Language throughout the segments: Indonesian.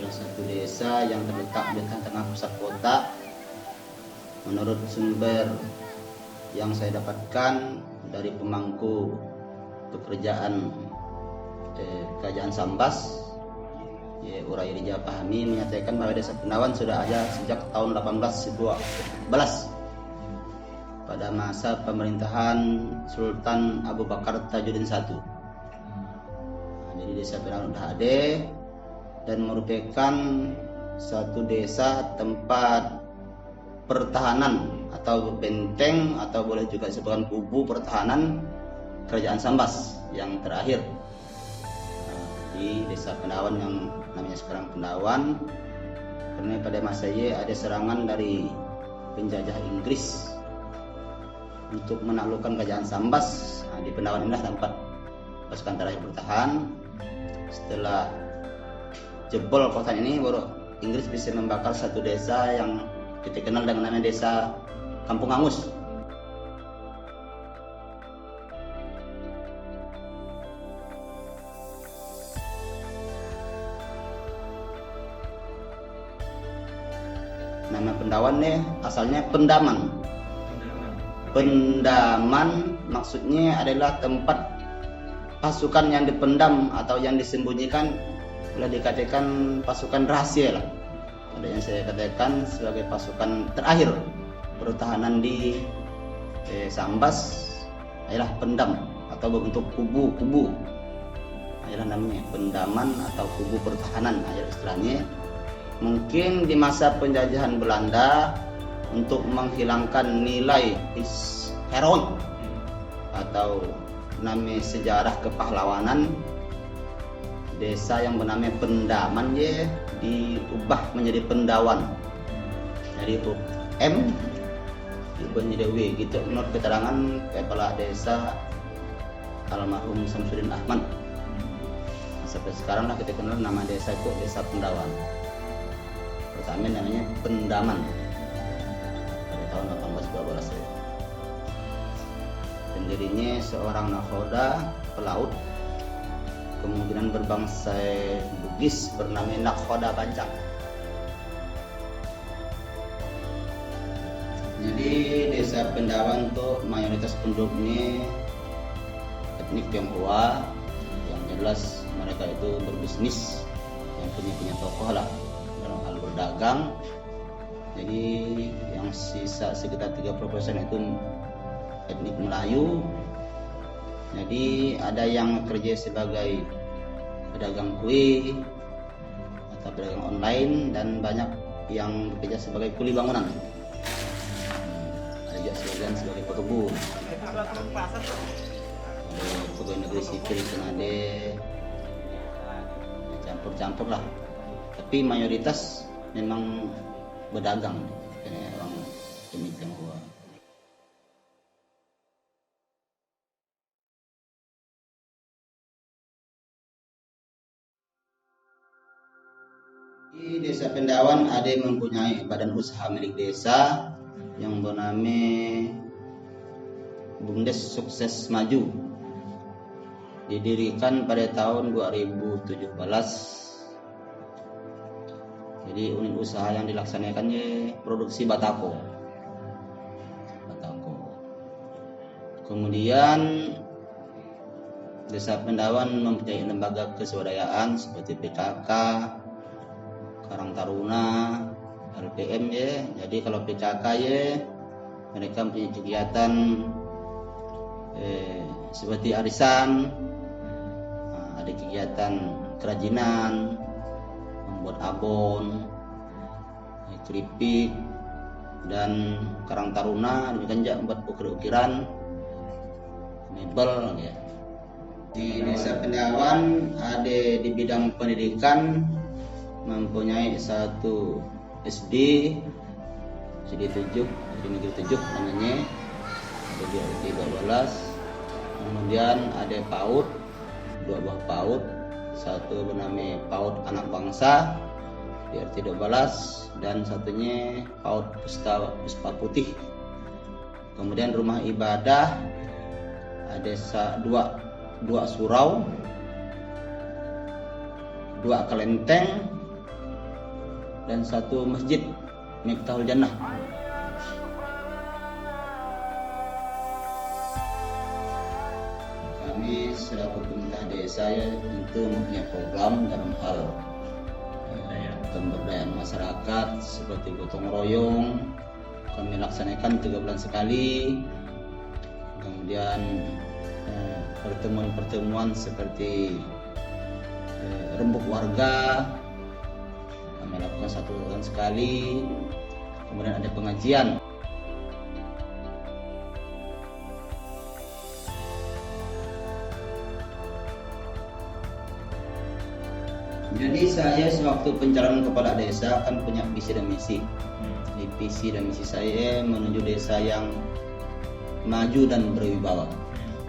salah satu desa yang terletak di tengah pusat kota. Menurut sumber yang saya dapatkan dari pemangku pekerjaan Kerajaan Sambas, Urai Rija Pahami, menyatakan bahwa desa Pendawan sudah ada sejak tahun 1812 pada masa pemerintahan Sultan Abu Bakar Tajuddin I. Jadi desa Pendawan sudah ada dan merupakan satu desa tempat pertahanan atau benteng atau boleh juga disebutkan kubu pertahanan Kerajaan Sambas yang terakhir di desa Pendawan yang namanya sekarang Pendawan, karena pada masa itu ada serangan dari penjajah Inggris untuk menaklukkan Kerajaan Sambas. Di Pendawan inilah tempat pasukan terakhir bertahan. Setelah jebol kota ini, baru Inggris bisa membakar satu desa yang kita kenal dengan nama desa Kampung Angus. Nama Pendawan nih asalnya pendaman. Pendaman maksudnya adalah tempat pasukan yang dipendam atau yang disembunyikan, boleh dikatakan pasukan rahasia lah. Ada yang saya katakan sebagai pasukan terakhir pertahanan di Sambas adalah pendam atau berbentuk kubu-kubu. Adalah namanya pendaman atau kubu pertahanan adalah istilahnya. Mungkin di masa penjajahan Belanda untuk menghilangkan nilai heroik atau nama sejarah kepahlawanan, desa yang bernama Pendaman diubah menjadi Pendawan. Jadi huruf M diubah menjadi W gitu menurut keterangan kepala desa almarhum Samsudin Ahmad. Sampai sekarang lah kita kenal nama desa itu Desa Pendawan. Pertama namanya Pendaman pada tahun 1812. Pendirinya seorang nakhoda pelaut kemungkinan berbangsa Bugis bernama Nakhoda Bancang. Jadi desa Pendawan tuh mayoritas penduduknya etnik Tionghoa, yang jelas mereka itu berbisnis, yang punya tokoh lah dalam hal berdagang. Jadi yang sisa sekitar 30% itu etnik Melayu. Jadi ada yang kerja sebagai pedagang kue atau pedagang online, dan banyak yang bekerja sebagai kuli bangunan. Ada juga sebagian sebagai pekebun. Ada pegawai negeri sipil pun ada, campur-campur lah. Tapi mayoritas memang berdagang, orang etnik Tionghoa. Di desa Pendawan ada yang mempunyai badan usaha milik desa yang bernama Bumdes Sukses Maju. Didirikan pada tahun 2017. Jadi unit usaha yang dilaksanakannya produksi batako. Kemudian desa Pendawan mempunyai lembaga keswadayaan seperti PKK, Karang Taruna, LPM ya. Jadi kalau PKK ya, mereka punya kegiatan seperti arisan, ada kegiatan kerajinan, membuat abon, keripik, dan Karang Taruna demikian juga membuat ukir-ukiran, mebel ya. Di desa Pendawan ada di bidang pendidikan mempunyai satu SD 7, di negeri 7 namanya, ada di RT 12. Kemudian ada PAUD, 2 buah PAUD, satu bernama PAUD Anak Bangsa di RT 12 dan satunya PAUD Puspa Putih. Kemudian rumah ibadah ada dua surau, 2 kelenteng, dan 1 masjid Miftahul Jannah. Kami selaku pemerintah desa tentu mempunyai program dalam hal pemberdayaan masyarakat seperti gotong royong. Kami laksanakan 3 bulan sekali. Kemudian pertemuan-pertemuan seperti rembuk warga kami lakukan 1 bulan sekali. Kemudian ada pengajian. Jadi saya sewaktu pencalonan kepala desa kan punya visi dan misi. Di visi dan misi saya menuju desa yang maju dan berwibawa.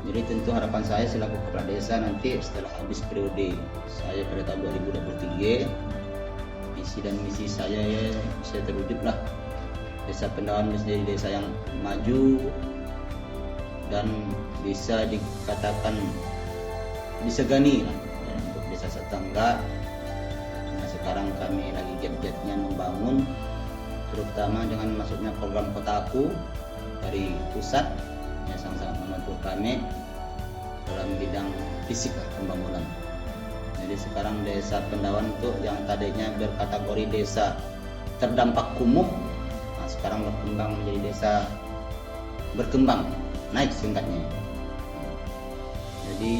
Jadi tentu harapan saya selaku kepala desa nanti setelah habis periode saya pada tahun 2023, visi dan misi saya bisa terwujudlah. Desa Pendawan menjadi desa yang maju dan bisa dikatakan disegani lah, untuk desa tetangga. Nah, sekarang kami lagi giat-giatnya membangun, terutama dengan masuknya program Kotaku dari pusat yang sangat-sangat membantu kami dalam bidang fisik pembangunan. Jadi sekarang desa Pendawan itu yang tadinya berkategori desa terdampak kumuh, nah sekarang berkembang menjadi desa berkembang, naik singkatnya. Jadi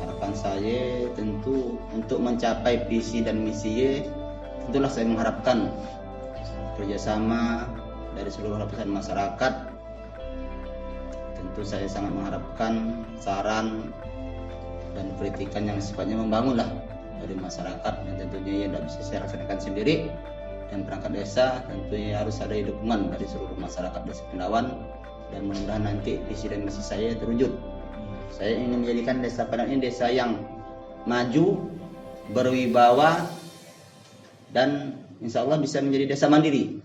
harapan saya tentu untuk mencapai visi dan misi, tentulah saya mengharapkan kerjasama dari seluruh lapisan masyarakat. Tentu saya sangat mengharapkan saran dan kritikan yang sifatnya membangun lah dari masyarakat, yang tentunya tidak bisa saya laksanakan sendiri. Dan perangkat desa tentunya harus ada dukungan dari seluruh masyarakat desa Pendawan, dan mudah-mudahan nanti visi dan misi saya terwujud. Saya ingin menjadikan desa Pendawan ini desa yang maju, berwibawa, dan insya Allah bisa menjadi desa mandiri.